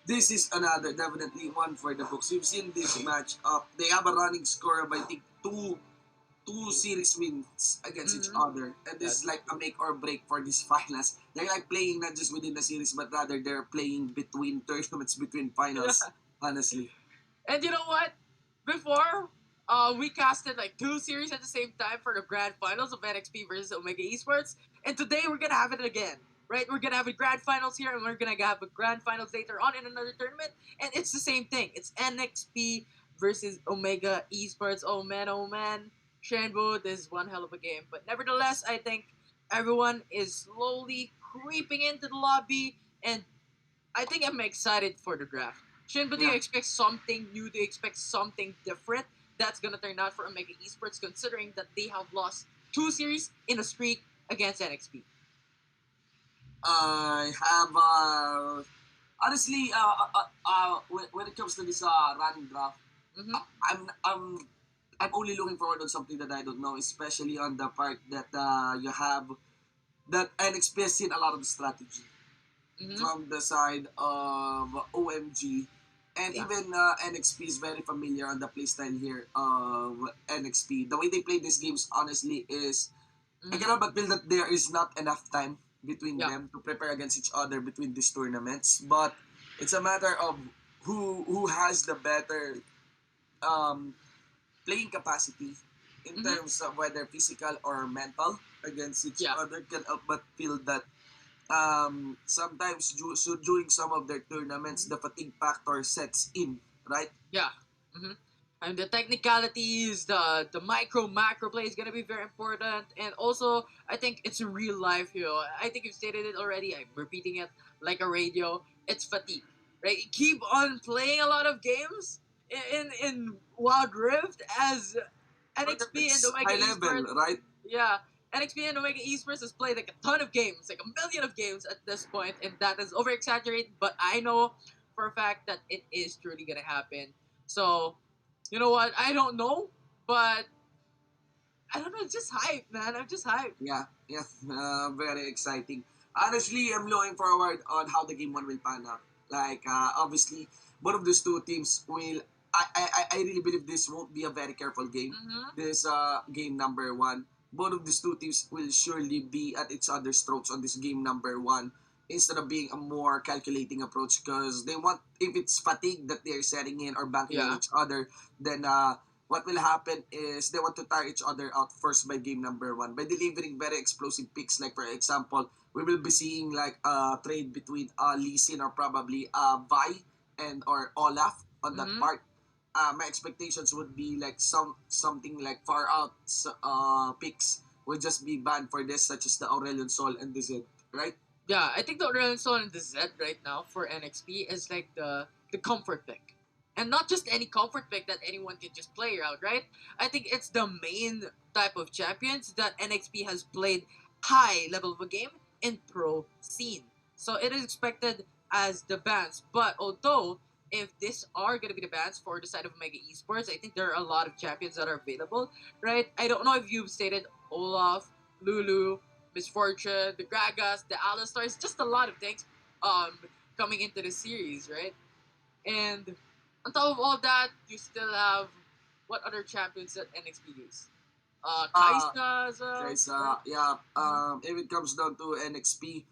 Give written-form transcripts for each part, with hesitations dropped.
this is another definitely one for the books. We've seen this match up. They have a running score of I think two series wins against each Mm-hmm. other, and this is That's like a make or break for these finals. They're like playing not just within the series, but rather they're playing between tournaments, between yeah. finals. Honestly, And you know what? Before, we casted like two series at the same time for the grand finals of NXP versus Omega Esports, and today we're gonna have it again. Right, we're gonna have a grand finals here, and we're gonna have a grand finals later on in another tournament, and it's the same thing. It's NXP versus Omega Esports. Oh man, Shenbu, this is one hell of a game. But nevertheless, I think everyone is slowly creeping into the lobby, and I think I'm excited for the draft. Shin, but do you yeah. expect something new? Do you expect something different that's gonna turn out for Omega Esports, considering that they have lost two series in a streak against NXP? I have honestly when it comes to this running draft, Mm-hmm. I'm only looking forward on something that I don't know, especially on the part that you have that NXP has seen a lot of strategy Mm-hmm. from the side of OMG. And Yeah. even NXP is very familiar on the playstyle here of NXP. The way they play these games, honestly, is I Mm-hmm. cannot but feel that there is not enough time between Yeah. them to prepare against each other between these tournaments. But it's a matter of who has the better um, playing capacity in Mm-hmm. terms of whether physical or mental against each Yeah. other. Can help but feel that sometimes so during some of their tournaments, Mm-hmm. the fatigue factor sets in, right? Yeah. Mm-hmm. And the technicalities, the micro macro play is gonna be very important, and also I think it's a real life. I think you've stated it already. I'm repeating it like a radio. It's fatigue, right? You keep on playing a lot of games in Wild Rift as But NXP and it's Omega high level, Esports. right? Yeah, NXP and Omega Esports has played like a ton of games, like a million of games at this point, and that is over exaggerated. But I know for a fact that it is truly gonna happen. So you know what? I don't know, but I don't know. It's just hype, man. I'm just hype. Yeah, yeah, very exciting. Honestly, I'm looking forward on how the game one will pan out. Like, obviously, both of these two teams will. I really believe this won't be a very careful game. Mm-hmm. This game number one. Both of these two teams will surely be at each other's throats on this game number one instead of being a more calculating approach because they want, if it's fatigue that they're setting in or banking on Yeah. each other, then what will happen is they want to tire each other out first by game number one by delivering very explosive picks. Like for example, we will be seeing like a trade between Lee Sin or probably Vi and or Olaf on that Mm-hmm. part. My expectations would be like something like far out picks would just be banned for this, such as the Aurelion Sol and the Zed, right? Yeah, I think the Real Soul and the Z right now for NXP is like the comfort pick. And not just any comfort pick that anyone can just play out, right? I think it's the main type of champions that NXP has played high level of a game in pro scene. So it is expected as the bans. But although if these are gonna be the bans for the side of Mega Esports, I think there are a lot of champions that are available, right? I don't know if you've stated Olaf, Lulu, Misfortune, the Gragas, the Alistars, just a lot of things um coming into the series, right? And on top of all that, you still have what other champions that NXP use? Uh, Kaisa as well, Guys, right? yeah, Mm-hmm. if it comes down to NXP,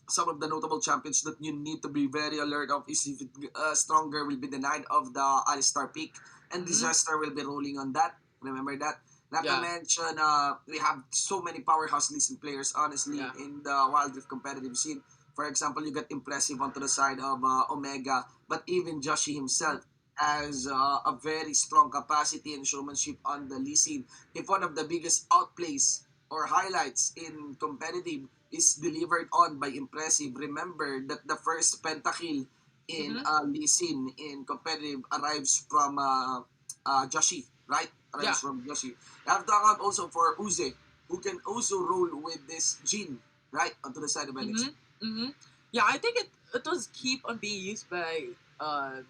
some of the notable champions that you need to be very alert of is if it, Stronger will be denied of the Alistar pick, and Mm-hmm. Disaster will be rolling on that. Remember that? Not to Yeah, mention, we have so many powerhouse listen players, honestly, yeah. in the Wild Rift competitive scene. For example, you get Impressive onto the side of Omega, but even Joshi Mm-hmm. himself has a very strong capacity and showmanship on the Lee scene. If one of the biggest outplays or highlights in competitive is delivered on by Impressive, remember that the first pentakill in Mm-hmm. Lee Sin in competitive arrives from Joshi, right? Yeah. Arrives from Joshi. You have to account also for Uze, who can also roll with this Jin, right? Onto the side of Mm-hmm. NXP. Mm-hmm. Yeah, I think it does keep on being used by uh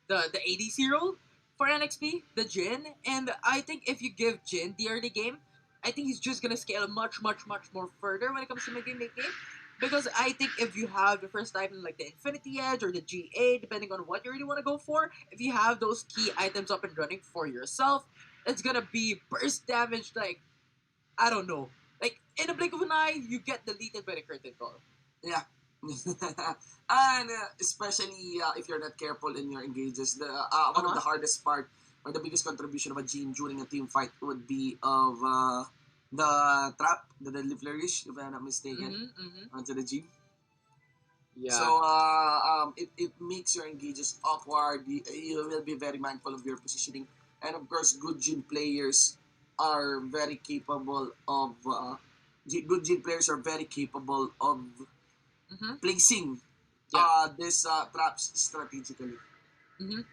the ADC role for NXP, the Jin, and I think if you give Jin the early game, I think he's just gonna scale much more further when it comes to mid game, late game. Because I think if you have the first item like the Infinity Edge or the GA, depending on what you really want to go for, if you have those key items up and running for yourself, it's gonna be burst damage like I don't know. Like in a blink of an eye, you get deleted by the curtain call. Yeah. And especially if you're not careful in your engages, the Uh one of huh. the hardest part or the biggest contribution of a Jean during a team fight would be of the trap, the deadly flourish, if I'm not mistaken, Mhm. Mhm. onto the Jean. Yeah. So it makes your engages awkward. You will be very mindful of your positioning, and of course, good Jin players are very capable of. Good Jin players are very capable of Mhm. placing Yeah. this traps strategically. Mhm.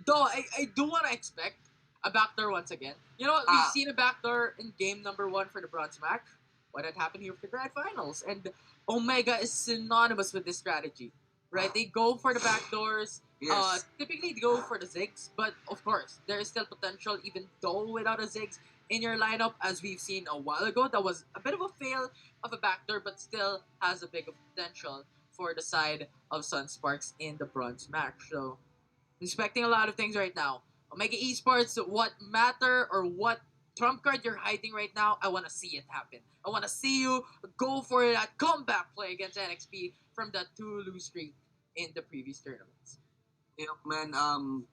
Though I do want to expect a backdoor once again. You know what? We've Uh, seen a backdoor in game number one for the bronze match. What had happened here for the grand finals, and Omega is synonymous with this strategy, right? They go for the backdoors. yes. Typically they go for the zigs, but of course there is still potential even though without a zigs in your lineup, as we've seen a while ago. That was a bit of a fail of a backdoor, but still has a big of potential for the side of Sun Sparks in the bronze match. So expecting a lot of things right now. Omega Esports, what matter or what trump card you're hiding right now, I want to see it happen. I want to see you go for that comeback play against NXP from that 2 lose streak in the previous tournaments. You know, man, I'm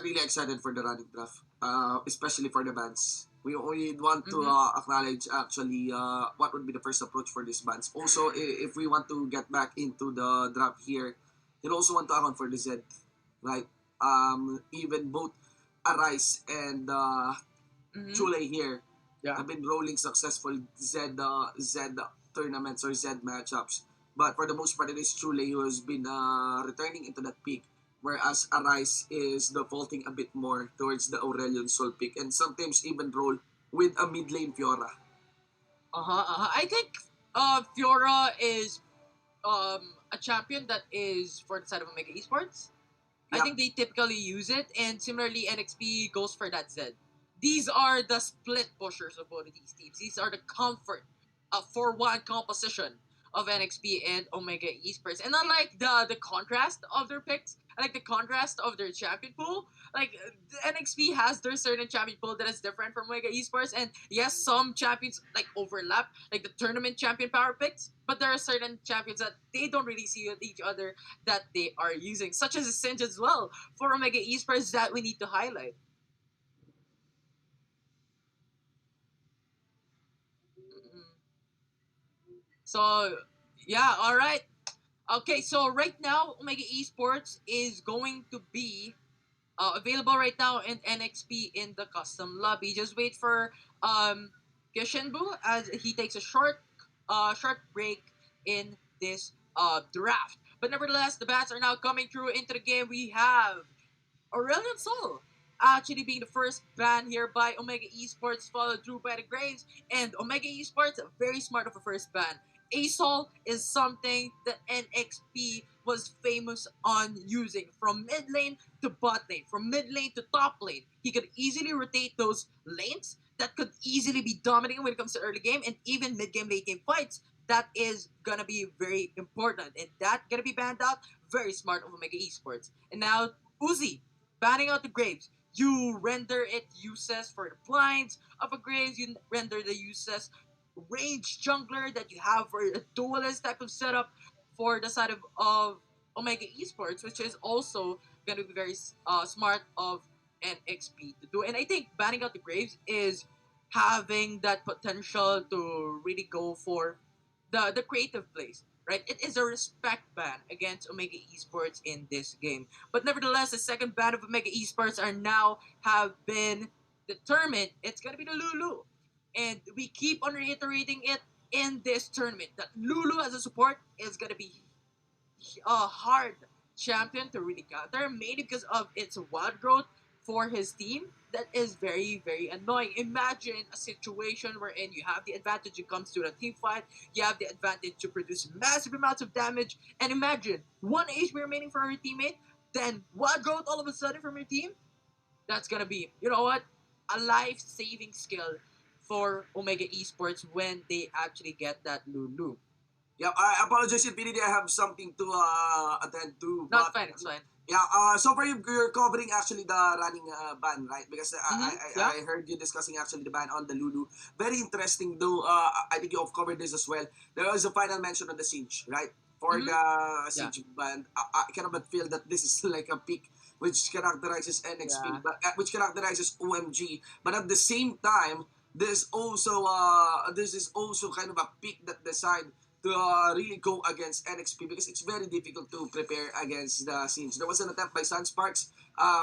really excited for the running draft, especially for the bands. We want to Mm-hmm. acknowledge actually what would be the first approach for these bands. Also, if we want to get back into the draft here, you also want to account for the Z, right? Even both Arise and Mm-hmm. Chule here Yeah. have been rolling successful Z tournaments or Z matchups. But for the most part, it is Chule who has been returning into that peak, whereas Arise is defaulting a bit more towards the Aurelion Sol pick and sometimes even roll with a mid lane Fiora. Uh-huh. Uh-huh. I think Fiora is a champion that is for the side of Omega Esports. I Yep. think they typically use it, and similarly, NXP goes for that Z. These are the split pushers of both of these teams. These are the comfort for one composition of NXP and Omega Esports. And unlike the contrast of their picks, I like the contrast of their champion pool. Like NXP has their certain champion pool that is different from Omega Esports, and yes, some champions like overlap, like the tournament champion power picks. But there are certain champions that they don't really see with each other that they are using, such as Singe as well for Omega Esports that we need to highlight. Mm-mm. So yeah, all right. Okay, so right now Omega Esports is going to be available right now in NXP in the custom lobby. Just wait for um Kishinbu as he takes a short break in this draft. But nevertheless, the bats are now coming through into the game. We have Aurelion Sol actually being the first ban here by Omega Esports, followed through by the Graves, and Omega Esports very smart of a first ban. ASOL is something that NXP was famous on using from mid lane to bot lane, from mid lane to top lane. He could easily rotate those lanes that could easily be dominating when it comes to early game and even mid game, late game fights. That is gonna be very important, and that gonna be banned out. Very smart of Omega Esports. And now Uzi banning out the Graves. You render it useless for the blinds of a Graves. You render the useless range jungler that you have for a duelist type of setup for the side of Omega Esports, which is also going to be very smart of NXP to do. And I think banning out the Graves is having that potential to really go for the creative plays. Right, it is a respect ban against Omega Esports in this game. But nevertheless, the second ban of Omega Esports are now have been determined. It's gonna be the Lulu, and we keep on reiterating it in this tournament that Lulu as a support is gonna be a hard champion to really counter, mainly because of its wild growth for his team. That is very, very annoying. Imagine a situation wherein you have the advantage when it comes to a team fight, you have the advantage to produce massive amounts of damage, and imagine 1 HP remaining for your teammate, then wild growth all of a sudden from your team. That's gonna be, you know what, a life saving skill for Omega Esports when they actually get that Lulu. Yeah, I apologize, Infinity. I have something to attend to, Not but fine, it's fine. yeah. So far, you're covering actually the running ban, right? Because Yeah. I heard you discussing actually the ban on the Lulu. Very interesting, though. I think you've covered this as well. There was a final mention on the Siege, right? For Mm-hmm. the Yeah. Siege ban, I cannot but feel that this is like a peak which characterizes NXP, Yeah. but which characterizes OMG. But at the same time, this is also kind of a peak that decide to really go against NXP because it's very difficult to prepare against the scenes. There was an attempt by Sunsparks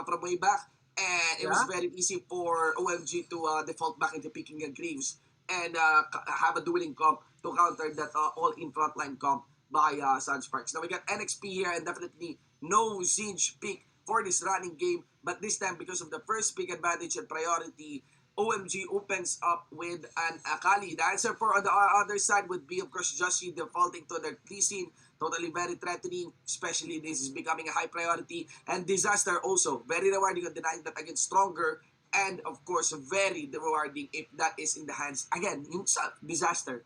from way back, and it was Yeah. very easy for OMG to default back into picking and Greaves and have a dueling comp to counter that all-in frontline comp by Sunsparks. Now we got NXP here and definitely no Siege pick for this running game, but this time because of the first pick advantage and priority, OMG opens up with an Akali. The answer for on the other side would be, of course, Joshi defaulting to their Lee Sin. Totally very threatening, especially this is becoming a high priority. And Disaster also, very rewarding on denying that against Stronger. And, of course, very rewarding if that is in the hands, again, himself, Disaster.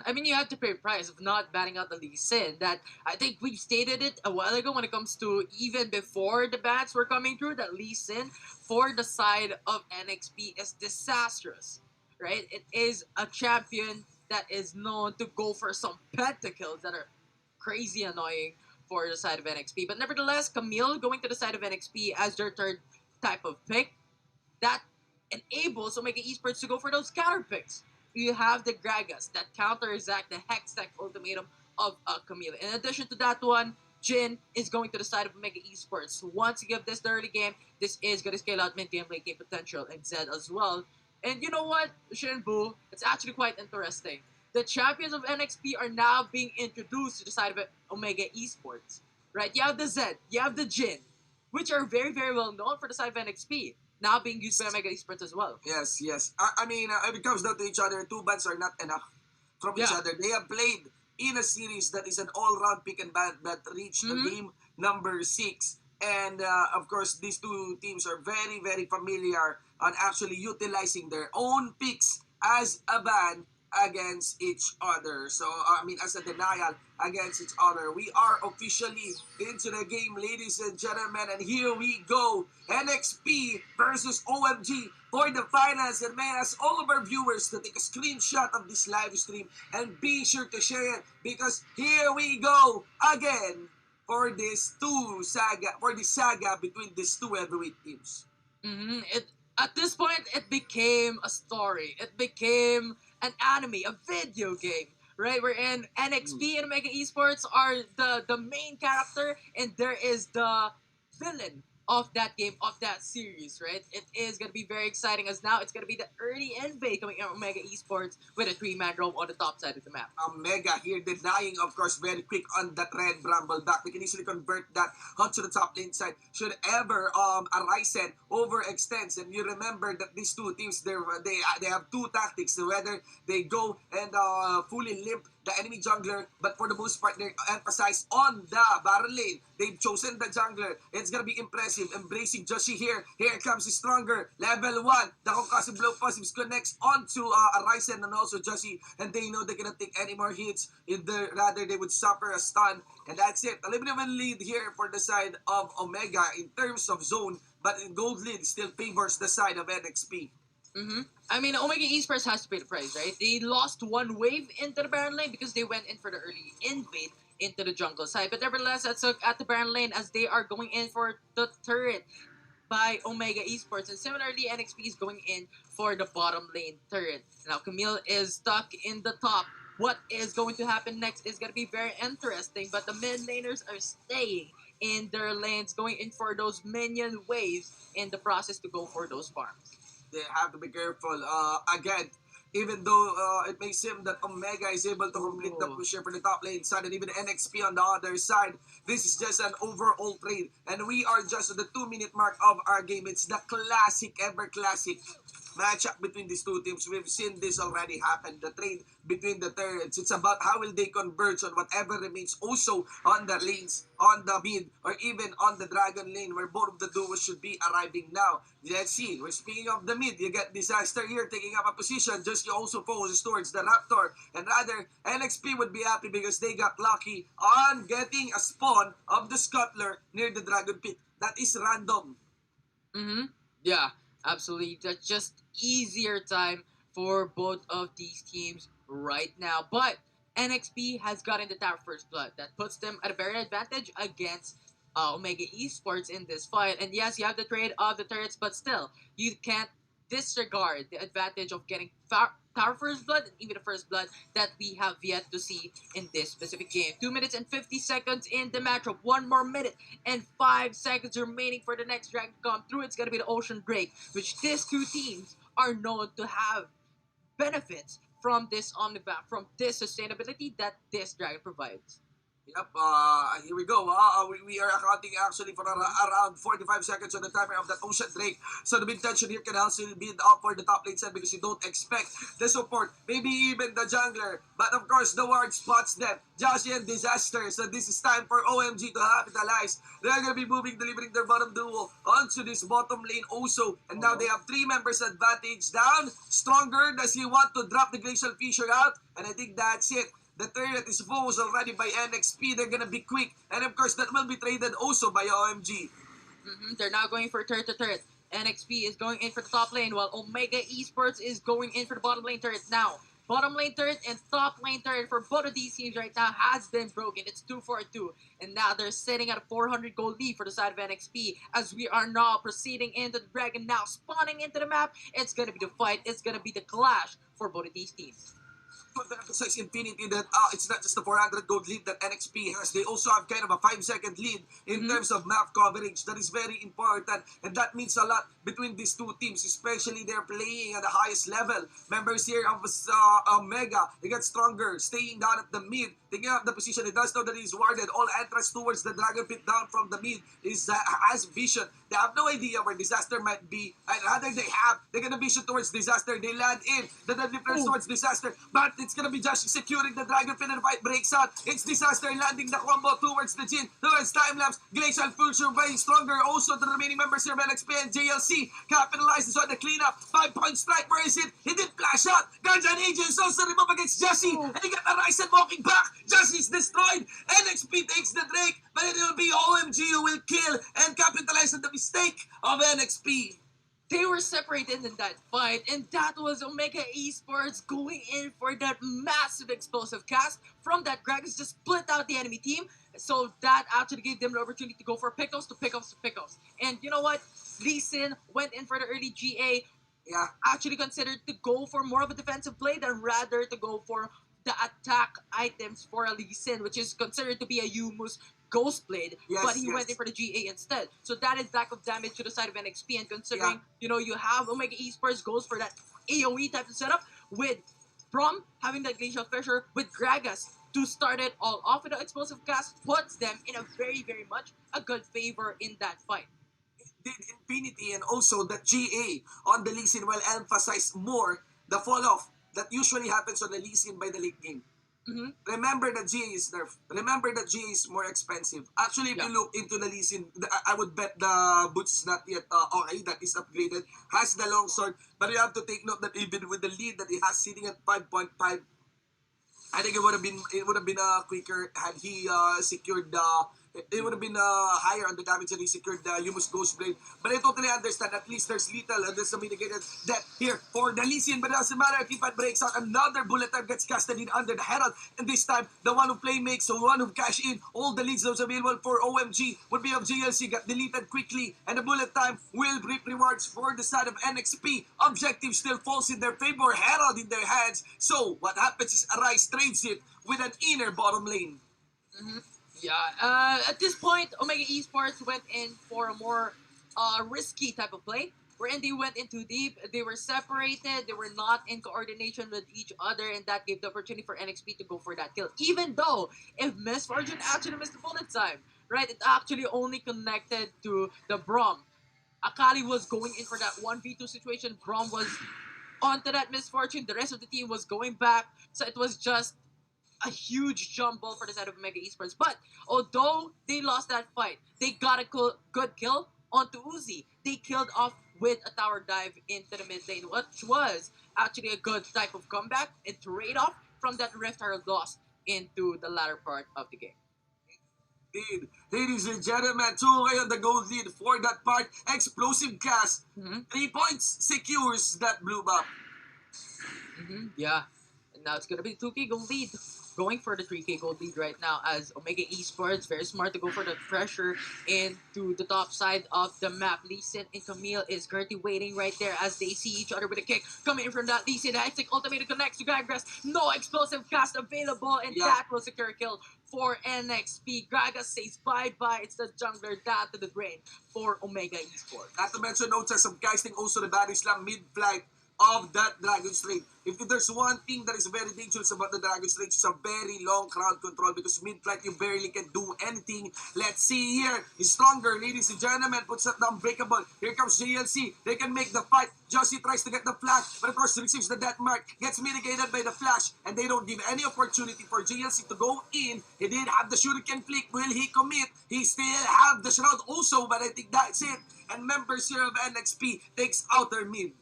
I mean, you have to pay a price of not batting out the Lee Sin. That I think we stated it a while ago when it comes to even before the bats were coming through. That Lee Sin for the side of NXP is disastrous, right? It is a champion that is known to go for some pentakills that are crazy annoying for the side of NXP. But nevertheless, Camille going to the side of NXP as their third type of pick that enables Omega Esports to go for those counter picks. You have the Gragas that counter exact the Hextech ultimatum of Camille. In addition to that one, Jin is going to the side of Omega Esports. Once you give this the early game, this is going to scale out mid game, late game potential, and Zed as well. And you know what, Shinbu? It's actually quite interesting. The champions of NXP are now being introduced to the side of Omega Esports. Right? You have the Zed, you have the Jin, which are very, very well known for the side of NXP now being used by Omega Esports as well. Yes, yes. I mean, if it comes down to each other, two bands are not enough from each Yeah. other. They have played in a series that is an all-round pick and ban that reached Mm-hmm. game number 6. And of course, these two teams are very, very familiar on actually utilizing their own picks as a ban against each other. So, I mean, as a denial against each other. We are officially into the game, ladies and gentlemen. And here we go. NXP versus OMG for the finals. And may I ask all of our viewers to take a screenshot of this live stream and be sure to share it because here we go again for this saga between these two heavyweight teams. It at this point it became a story. It became an anime, a video game. Right, wherein NXP and Omega Esports are the main character, and there is the villain of that game, of that series. Right, it is gonna be very exciting as now it's gonna be the early invade coming in Omega Esports with a 3-man roam on the top side of the map. Mega here denying, of course, very quick on that red bramble back. They can easily convert that onto the top lane side. Should ever Arisen overextends, and you remember that these two teams, they have two tactics. Whether they go and fully limp the enemy jungler, but for the most part, they emphasize on the Baron lane. They've chosen the jungler. It's gonna be impressive. Embracing Joshi here. Here comes the stronger. Level 1. The concussive blow positives connects onto Arisen and also Joshi, and they know they cannot take any more hits. Rather, they would suffer a stun. And that's it. A little bit of a lead here for the side of Omega in terms of zone, but in gold lead still favors the side of NXP. I mean, Omega Esports has to pay the price, right? They lost one wave into the Baron lane because they went in for the early invade into the jungle side. But nevertheless, let's look at the Baron lane as they are going in for the turret by Omega Esports. And similarly, NXP is going in for the bottom lane turret. Now, Camille is stuck in the top. What is going to happen next is going to be very interesting. But the mid laners are staying in their lanes, going in for those minion waves in the process to go for those farms. They have to be careful. Again, even though it may seem that Omega is able to complete the push here for the top lane side and even NXP on the other side, this is just an overall trade. And we are just at the 2-minute mark of our game. It's the classic, ever classic matchup between these two teams. We've seen this already happen. The trade between the turrets. It's about how will they converge on whatever remains also on the lanes, on the mid, or even on the dragon lane where both of the duos should be arriving now. Let's see. We're speaking of the mid. You get Disaster here taking up a position. Just you also focus towards the Raptor. And rather, NXP would be happy because they got lucky on getting a spawn of the Scuttler near the Dragon Pit. That is random. Mm-hmm. Yeah, absolutely. That's just easier time for both of these teams right now. But NXP has gotten the tower first blood. That puts them at a very advantage against Omega Esports in this fight. And yes, you have the trade of the turrets, but still, you can't disregard the advantage of getting tower first blood and even the first blood that we have yet to see in this specific game. 2 minutes and 50 seconds in the matchup. 1 more minute and 5 seconds remaining for the next dragon to come through. It's going to be the Ocean Drake, which these two teams are known to have benefits from this omnivamp, from this sustainability that this dragon provides. Yep, here we go. We are accounting actually for around 45 seconds on the timer of that Ocean Drake. So the big tension here can also be up for the top lane side because you don't expect the support, maybe even the jungler. But of course, the ward spots them. Joshi and Disaster. So this is time for OMG to capitalize. They're going to be moving, delivering their bottom duo onto this bottom lane also. And now they have 3 members advantage down. Stronger. Does he want to drop the Glacial Fissure out? And I think that's it. The turret is focused already by NXP. They're gonna be quick. And of course, that will be traded also by OMG. They're now going for turret to turret. NXP is going in for the top lane while Omega Esports is going in for the bottom lane turret now. Bottom lane turret and top lane turret for both of these teams right now has been broken. It's 2-4-2. And now they're sitting at a 400 gold lead for the side of NXP as we are now proceeding into the dragon now spawning into the map. It's going to be the fight. It's going to be the clash for both of these teams. To emphasize Infinity that it's not just the 400 gold lead that NXP has. They also have kind of a 5-second lead in terms of map coverage. That is very important, and that means a lot between these two teams, especially they're playing at the highest level. Members here of Omega, they get stronger, staying down at the mid, taking up the position. It does know that he's warded. All entrance towards the Dragon Pit down from the mid has vision. They have no idea where Disaster might be, and rather they're gonna vision towards Disaster. They land in the difference towards Disaster, but it's gonna be Josh securing the Dragon Pit and the fight breaks out. It's Disaster landing the combo towards the Jin, towards Timelapse. Glacial Future by stronger. Also the remaining members here of NXP and JLC capitalizes on the cleanup. 5-point strike. Where is it? He did flash out. Guardian Agents also remove against Jesse. And he got the Ryzen walking back. Jesse's destroyed. NXP takes the Drake, but it will be OMG who will kill and capitalize on the mistake of NXP. They were separated in that fight, and that was Omega Esports going in for that massive explosive cast from that Dragons to split out the enemy team. So that actually gave them the opportunity to go for pickoffs to pickoffs to pickoffs. And you know what? Lee Sin went in for the early GA. Yeah. Actually considered to go for more of a defensive play than rather to go for the attack items for a Lee Sin, which is considered to be a Yumus Ghost Blade, but he went in for the GA instead. So that is lack of damage to the side of NXP, and considering, you have Omega Esports goes for that AoE type of setup, with Brom having that Glacial Fissure, with Gragas to start it all off with the explosive cast, puts them in a very, very much a good favor in that fight. Did Infinity and also the GA on the Lee Sin will emphasize more the fall off that usually happens on the Lee Sin by the late game. Remember that GA is nerfed. Remember that GA is more expensive. Actually, if you look into the Lee Sin, I would bet the boots is not yet okay, that is upgraded. Has the long sword, but you have to take note that even with the lead that he has sitting at 5.5, I think it would have been quicker had he secured the. It would have been higher on the damage that he secured the Yumus Ghost Blade. But I totally understand. At least there's little, there's a mitigated death here for the Lee Sin. But it doesn't matter. Keepan breaks out. Another bullet time gets casted in under the Herald. And this time, the one who play makes, the one who cash in all the leads that was available for OMG would be of GLC. Got deleted quickly. And the bullet time will reap rewards for the side of NXP. Objective still falls in their favor. Herald in their hands. So what happens is Arise trades it with an inner bottom lane. Yeah, at this point, Omega Esports went in for a more risky type of play, wherein they went into deep, they were separated, they were not in coordination with each other, and that gave the opportunity for NXP to go for that kill. Even though, if Miss Fortune actually missed the bullet time, right, it actually only connected to the Brom. Akali was going in for that 1v2 situation. Braum was onto that misfortune. The rest of the team was going back. So it was just a huge jumble for the side of Mega Esports. But although they lost that fight, they got a good kill onto Uzi. They killed off with a tower dive into the mid lane, which was actually a good type of comeback and trade off from that Rift are lost into the latter part of the game. Indeed. Ladies and gentlemen, 2 on the gold lead for that part. Explosive cast. Mm-hmm. 3 points secures that blue buff. Yeah. And now it's gonna be 2K gold lead. Going for the 3K gold lead right now as Omega Esports, very smart to go for the pressure into the top side of the map. Lee Sin and Camille is currently waiting right there as they see each other with a kick coming in from that. Lee Sin, hectic ultimate connects to Gragas. No explosive cast available, and that will secure a kill for NXP. Gragas says bye-bye. It's the jungler down to the drain for Omega Esports. Not to mention, notes as some guys think also the body slam mid-flight of that Dragon Strait. If there's one thing that is very dangerous about the Dragon Strait, it's a very long crowd control because mid-flight you barely can do anything. Let's see here. He's stronger, ladies and gentlemen. Puts that unbreakable. Here comes JLC. They can make the fight. Josie tries to get the flash, but of course receives the death mark. Gets mitigated by the flash, and they don't give any opportunity for JLC to go in. He did have the shuriken flick. Will he commit? He still have the shroud also, but I think that's it. And members here of NXP takes out their mid.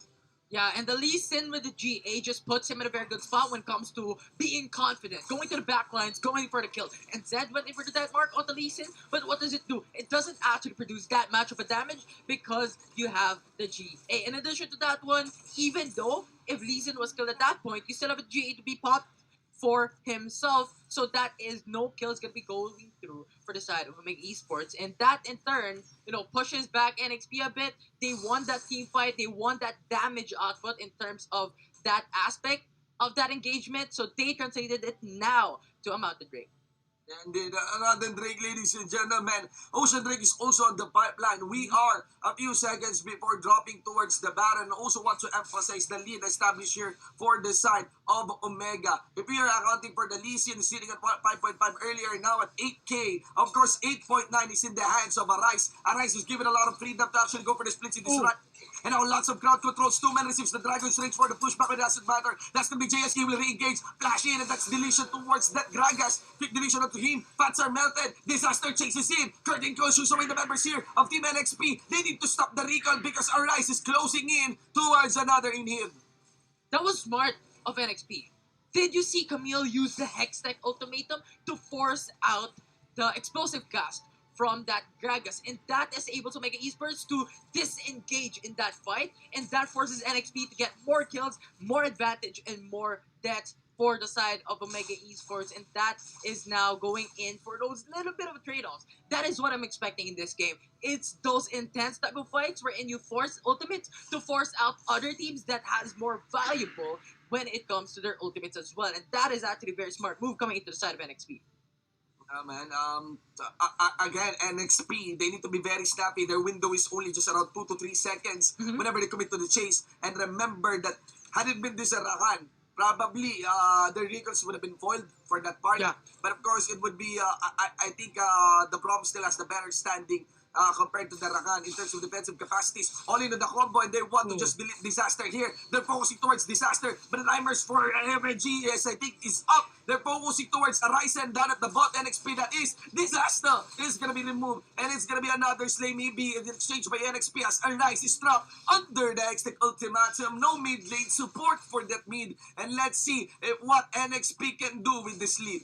Yeah, and the Lee Sin with the GA just puts him in a very good spot when it comes to being confident, going to the back lines, going for the kill. And Zed went in for the death mark on the Lee Sin, but what does it do? It doesn't actually produce that much of a damage because you have the GA. In addition to that one, even though if Lee Sin was killed at that point, you still have a GA to be popped for himself. So that is no kills gonna be going through for the side of Omega Esports. And that in turn, pushes back NXP a bit. They won that team fight. They won that damage output in terms of that aspect of that engagement. So they translated it now to a Mountain Drake. And then another Drake, ladies and gentlemen. Ocean Drake is also on the pipeline. We are a few seconds before dropping towards the Baron. Also want to emphasize the lead established here for the side of Omega. If we are accounting for the Lee Sin sitting at 5.5 earlier, now at 8K. Of course, 8.9 is in the hands of Arise. Arise is given a lot of freedom to actually go for the splits in this run. And now lots of crowd controls. 2 men receives the Dragon's Rage for the pushback, but it doesn't matter. That's going to be JSK will re-engage. Flash in, and that's deletion towards that Gragas. Quick deletion onto him. Fats are melted. Disaster chases in. Curtain Cole showing the members here of Team NXP. They need to stop the recall because Arise is closing in towards another inhib. That was smart of NXP. Did you see Camille use the Hextech ultimatum to force out the explosive cast from that Gragas, and that is able to make Esports to disengage in that fight, and that forces NXP to get more kills, more advantage, and more deaths for the side of Omega Esports, and that is now going in for those little bit of trade-offs. That is what I'm expecting in this game. It's those intense type of fights wherein you force ultimates to force out other teams that has more valuable when it comes to their ultimates as well, and that is actually a very smart move coming into the side of NXP. Man, again, NXP, they need to be very snappy. Their window is only just around 2 to 3 seconds whenever they commit to the chase. And remember that had it been this Arakan, probably their vehicles would have been foiled for that part. Yeah. But of course, it would be, I think the Prom still has the better standing compared to the Rakan in terms of defensive capacities. All into the combo, and they want to just delete Disaster here. They're focusing towards Disaster, but the timers for MG is, I think, is up. They're focusing towards Arisen down at the bot. NXP, that is Disaster is gonna be removed, and it's gonna be another slay maybe in exchange by NXP as Arise is trapped under the Hextech ultimatum. No mid lane support for that mid, and let's see what NXP can do with this lead.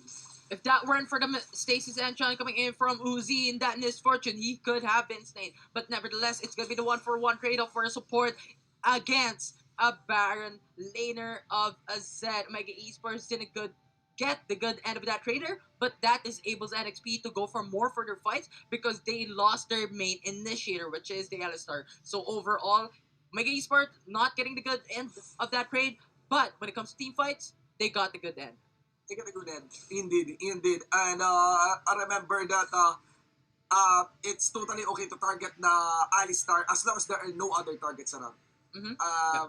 If that weren't for the Stasis Enchant coming in from Uzi in that misfortune, he could have been slain. But nevertheless, it's going to be the 1-for-1 trade-off for a support against a Baron laner of a Zed. Omega Esports didn't get the good end of that trader, but that disables NXP to go for more further fights because they lost their main initiator, which is the Alistar. So overall, Omega Esports not getting the good end of that trade, but when it comes to team fights, they got the good end. They got a good end. Indeed. And I remember that it's totally okay to target the Alistar as long as there are no other targets around.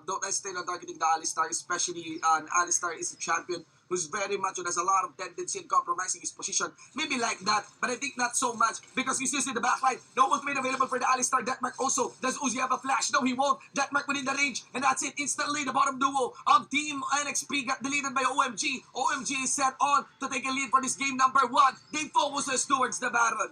Don't hesitate on targeting the Alistar, especially Alistar is a champion who's very much, who has a lot of tendency in compromising his position. Maybe like that, but I think not so much because he's using the backline. No ultimate available for the Alistar. Deathmark also. Does Uzi have a flash? No, he won't. Deathmark within the range, and that's it. Instantly, the bottom duo of Team NXP got deleted by OMG. OMG is set on to take a lead for this game number 1. They focuses towards the Baron.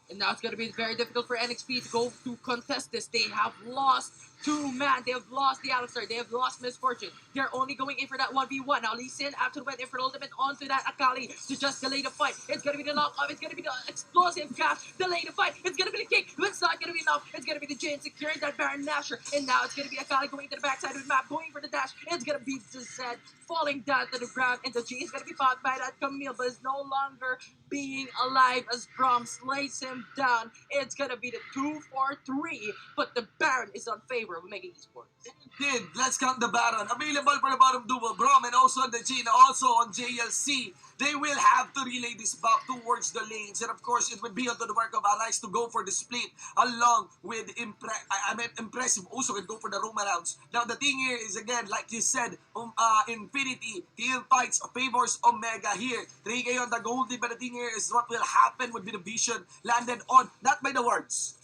And now it's going to be very difficult for NXP to go to contest this. They have lost two man. They have lost the Alistar. They have lost Misfortune. They're only going in for that 1v1. Now Lee Sin after the went in for the ultimate onto that Akali to just delay the fight. It's going to be the knock-off. It's going to be the explosive gas. Delay the fight. It's going to be the kick. But it's not going to be enough. It's going to be the Jin securing that Baron Nashor. And now it's going to be Akali going to the backside of the map, going for the dash. It's going to be Zed falling down to the ground. And the G is going to be fought by that Camille, but is no longer being alive as Grom slays him down. It's gonna be the 2-4-3, but the Baron is on favor of Mega Esports. Indeed, let's count the Baron. Available for the bottom duo, Brom, and also on the Gene, also on JLC. They will have to relay this buff towards the lanes, and of course, it would be onto the work of Arise to go for the split, along with Impressive also can go for the Roma rounds. Now, the thing here is, again, like you said, Infinity, Teal Fights favors Omega here. 3K on the Goldie, but the thing here is what will happen would be the vision landed on, not by the words,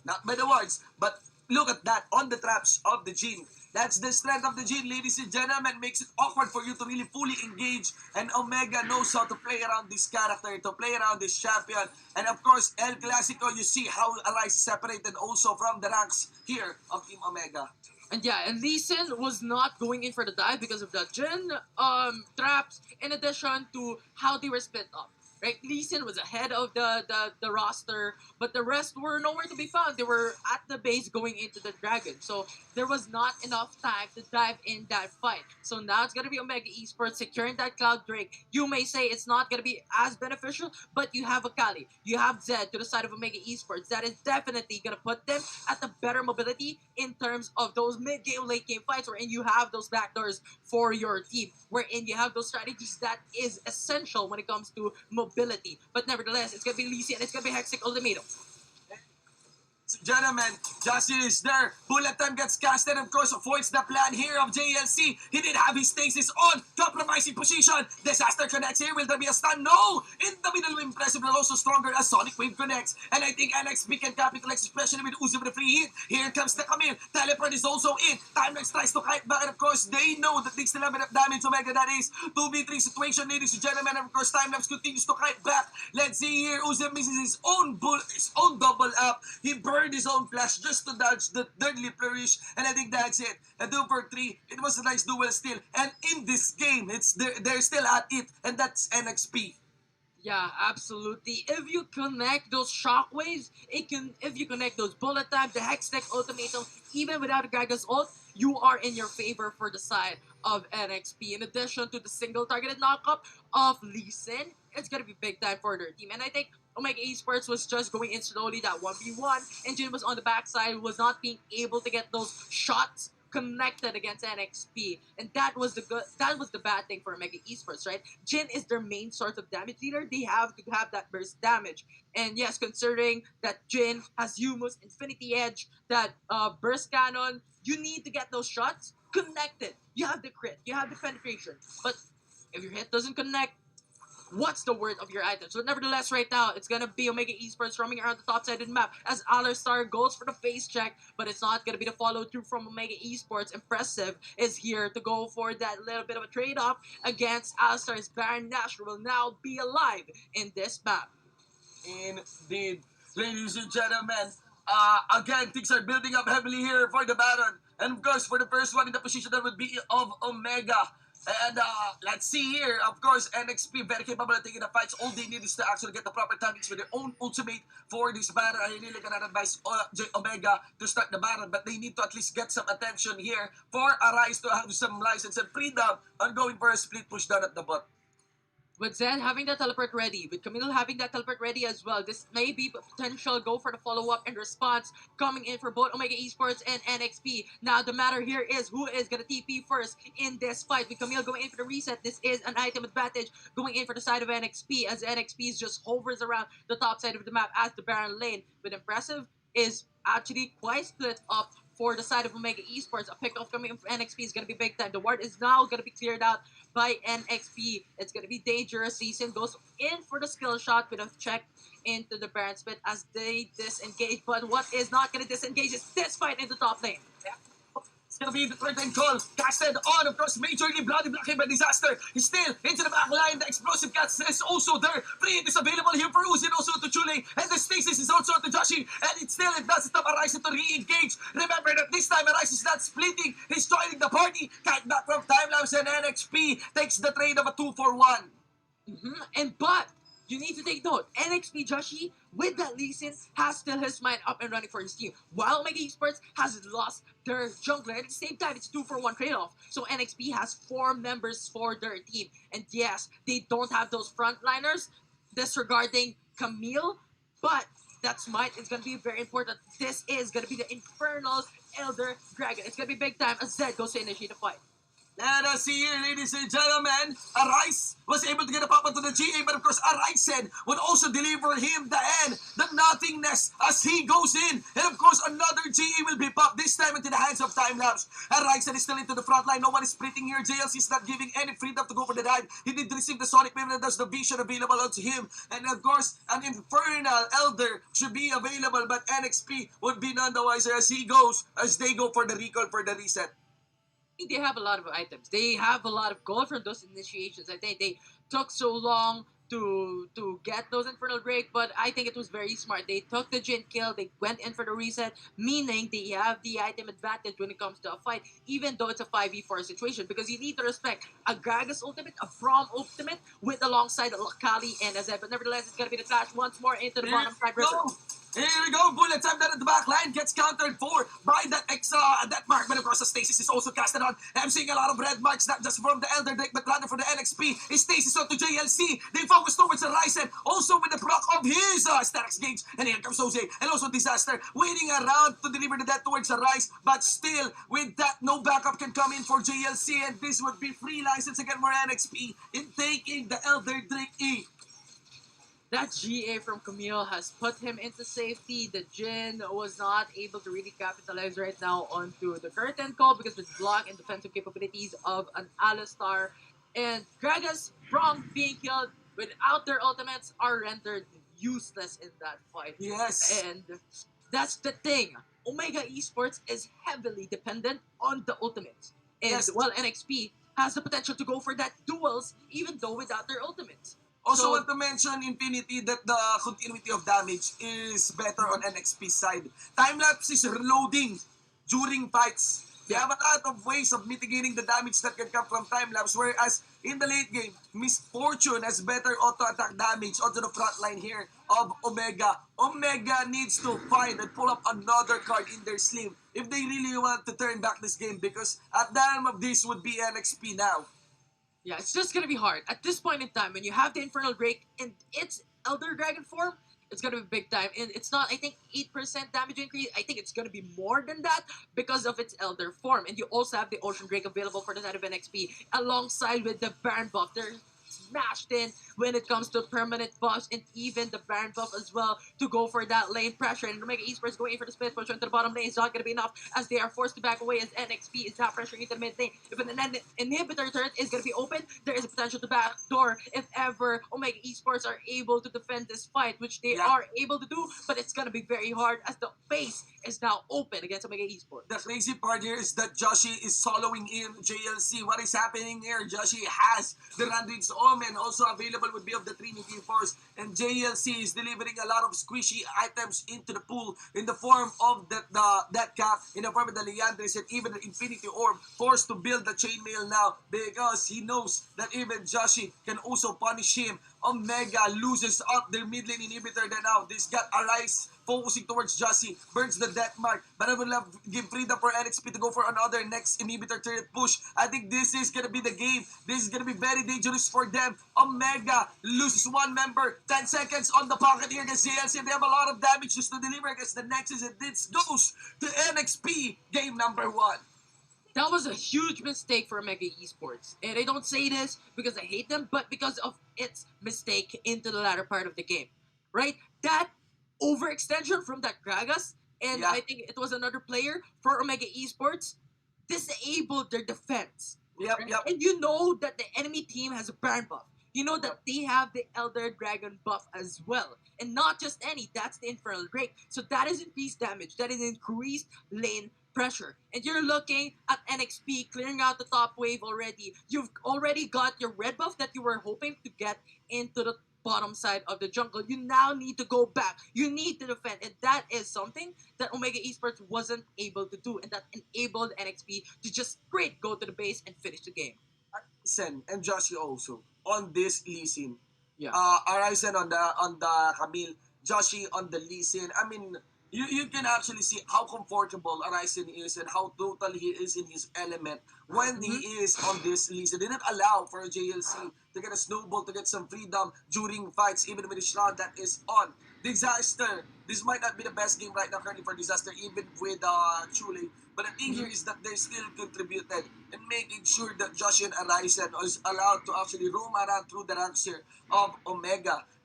but look at that, on the traps of the Gene. That's the strength of the Jin, ladies and gentlemen. Makes it awkward for you to really fully engage. And Omega knows how to play around this character, to play around this champion. And of course, El Clasico, you see how Arise is separated also from the ranks here of Team Omega. And yeah, and Lee Sin was not going in for the dive because of the Jin traps, in addition to how they were split up. Right, Lee Sin was ahead of the roster, but the rest were nowhere to be found. They were at the base going into the Dragon, so there was not enough time to dive in that fight. So now it's gonna be Omega Esports securing that Cloud Drake. You may say it's not gonna be as beneficial, but you have Akali, you have Zed to the side of Omega Esports. That is definitely gonna put them at the better mobility in terms of those mid-game, late-game fights, wherein you have those backdoors for your team, wherein you have those strategies that is essential when it comes to mobility. But nevertheless, it's going to be Lisi and it's going to be Hexic Ultimatum. Gentlemen, Justin is there. Bullet time gets casted, of course, avoids the plan here of JLC. He did have his stasis on, compromising position. Disaster connects here. Will there be a stun? No! In the middle, Impressive, but also stronger as Sonic Wave connects. And I think NXP can capitalize, especially with Uzi with the free hit. Here comes the Camille. Teleport is also in. Timex tries to kite back, and of course, they know that they still have enough damage. Omega, that is 2v3 situation, ladies and gentlemen. And of course, Timelapse continues to kite back. Let's see here. Uzi misses his own double up. He burned his own flash just to dodge the deadly flourish, and I think that's it. A 2-for-3. It was a nice duel still, and in this game, they're still at it, and that's NXP. Yeah, absolutely. If you connect those shockwaves, if you connect those bullet time, the Hextech Ultimatum, even without a Gaga's ult, you are in your favor for the side of NXP. In addition to the single targeted knockup of Lee Sin, it's gonna be big time for their team. And I think Omega Esports was just going in slowly that 1v1, and Jin was on the backside, was not being able to get those shots connected against NXP, and that was the bad thing for Omega Esports, right? Jin is their main source of damage leader. They have to have that burst damage, and yes, considering that Jin has Humus, Infinity Edge, that burst cannon, you need to get those shots connected. You have the crit, you have the penetration, but if your hit doesn't connect, what's the worth of your items? But nevertheless, right now, it's gonna be Omega Esports roaming around the top side of the map as Alistar goes for the face check, but it's not gonna be the follow through from Omega Esports. Impressive is here to go for that little bit of a trade-off against Alistar's Baron Nashor will now be alive in this map. Indeed. Ladies and gentlemen, again, things are building up heavily here for the Baron. And of course, for the first one in the position, that would be of Omega. And let's see here, of course, NXP very capable of taking the fights. All they need is to actually get the proper timings with their own ultimate for this Baron. I really cannot advise Omega to start the Baron, but they need to at least get some attention here for Arise to have some license and freedom on going for a split push down at the bot. With Zen having that teleport ready, with Camille having that teleport ready as well, this may be a potential go for the follow-up and response coming in for both Omega Esports and NXP. Now, the matter here is who is going to TP first in this fight. With Camille going in for the reset, this is an item advantage going in for the side of NXP, as NXP just hovers around the top side of the map as the Baron lane. With Impressive is actually quite split up for the side of Omega Esports. A pickoff coming from NXP is going to be big time. The ward is now going to be cleared out by NXP. It's going to be dangerous. Season goes in for the skill shot with a check into the Baron split as they disengage. But what is not going to disengage is this fight in the top lane. It's gonna be the third and call. Casted on, of course, majorly bloody blocking by Disaster. He's still into the back line. The explosive cast is also there. Free is available here for Uzin, also to Chule. And the Stasis is also to Joshi. And it doesn't have Arise to re-engage. Remember that this time Arise is not splitting. He's joining the party. Cut back from timelapse and NXP takes the trade of a 2-for-1. But you need to take note, NXP Joshi with that Lee Sin has still his mind up and running for his team. While Omega Esports has lost their jungler, at the same time it's 2-for-1 trade-off. So NXP has 4 members for their team. And yes, they don't have those frontliners, disregarding Camille, but that smite is going to be very important. This is going to be the Infernal Elder Dragon. It's going to be big time as Zed goes to initiate the fight. Let us see here, ladies and gentlemen. Arise was able to get a pop into the GA, but of course Arise would also deliver him the end, the nothingness as he goes in. And of course another GA will be popped, this time into the hands of Timelapse. Arise is still into the front line. No one is splitting here. JLC is not giving any freedom to go for the dive. He did receive the Sonic Beam and there's the vision available onto him. And of course, an Infernal Elder should be available, but NXP would be none the wiser as they go for the recall for the reset. They have a lot of items. They have a lot of gold from those initiations. I think they took so long to get those Infernal Break, but I think it was very smart. They took the Jin kill, they went in for the reset, meaning they have the item advantage when it comes to a fight, even though it's a 5v4 situation, because you need to respect a Gragas ultimate, a From ultimate, with alongside Kali and Azeb. But nevertheless, it's going to be the flash once more into the bottom side river. Here we go, bullet time down at the back line, gets countered for by that that mark, but of course the Stasis is also casted on. I'm seeing a lot of red marks, not just from the Elder Drake, but rather for the NXP. Is Stasis on to JLC, they focus towards the Ryzen, also with the proc of his Stax gauge, and here comes Jose, and also Disaster, waiting around to deliver the death towards the Rise, but still, with that, no backup can come in for JLC, and this would be free license again for NXP in taking the Elder Drake E. That GA from Camille has put him into safety. The Jin was not able to really capitalize right now onto the curtain call because of its block and defensive capabilities of an Alistar. And Gragas from being killed without their ultimates are rendered useless in that fight. Yes. And that's the thing. Omega Esports is heavily dependent on the ultimates. And Yes. while NXP has the potential to go for that duels even though without their ultimates. Also want to mention, Infinity, that the continuity of damage is better on NXP's side. Timelapse is reloading during fights. They have a lot of ways of mitigating the damage that can come from timelapse, whereas in the late game, Misfortune has better auto-attack damage onto the front line here of Omega. Omega needs to find and pull up another card in their sleeve if they really want to turn back this game, because at the end of this would be NXP now. Yeah, it's just gonna be hard. At this point in time, when you have the Infernal Drake in its Elder Dragon form, it's gonna be big time. And it's not, I think, 8% damage increase. I think it's gonna be more than that because of its Elder form. And you also have the Ocean Drake available for the side of NXP alongside with the Baron buff. They're smashed in when it comes to permanent buffs and even the Baron buff as well to go for that lane pressure. And Omega Esports going for the split push into the bottom lane is not going to be enough as they are forced to back away as NXP is not pressuring into the mid lane. If an inhibitor turret is going to be open, there is a potential to backdoor if ever Omega Esports are able to defend this fight, which they are able to do, but it's going to be very hard as the base is now open against Omega Esports. The crazy part here is that Joshi is soloing in JLC. What is happening here? Joshi has the Randrid's Omen also available would be of the Trinity Force, and JLC is delivering a lot of squishy items into the pool in the form of that cap, in the form of the Leandris, and even the Infinity Orb, forced to build the chainmail now because he knows that even Joshi can also punish him. Omega loses up their mid lane inhibitor. Then now this got Arise focusing towards Joshi, burns the death mark, but I will give freedom for NXP to go for another next inhibitor turret push. I think this is gonna be the game. This is gonna be very dangerous for them. Omega loses one member, 10 seconds on the pocket here against JLC. They have a lot of damage just to deliver against the Nexus, and this goes to NXP game number 1. That was a huge mistake for Omega Esports. And I don't say this because I hate them, but because of its mistake into the latter part of the game. Right? That overextension from that Gragas and Yeah. I think it was another player for Omega Esports, disabled their defense. Yep. Right? Yep. And you know that the enemy team has a Baron buff. You know that Yep. they have the Elder Dragon buff as well. And not just any, that's the Infernal Drake. So that is increased damage, that is increased lane pressure. And you're looking at NXP clearing out the top wave already. You've already got your red buff that you were hoping to get into the bottom side of the jungle. You now need to go back. You need to defend. And that is something that Omega Esports wasn't able to do. And that enabled NXP to just straight go to the base and finish the game. Sen and Joshi also on this Lee Sin. Yeah. Arisen on the Camille, Joshi on the Lee Sin. I mean, you can actually see how comfortable Arisen is and how total he is in his element when he is on this Lee Sin. They didn't allow for a JLC to get a snowball, to get some freedom during fights, even with the shroud that is on. Disaster. This might not be the best game right now currently for Disaster, even with Chule. But the thing here is that they still contributed in making sure that Josh and Arisen is allowed to actually roam around through the ranks here of Omega.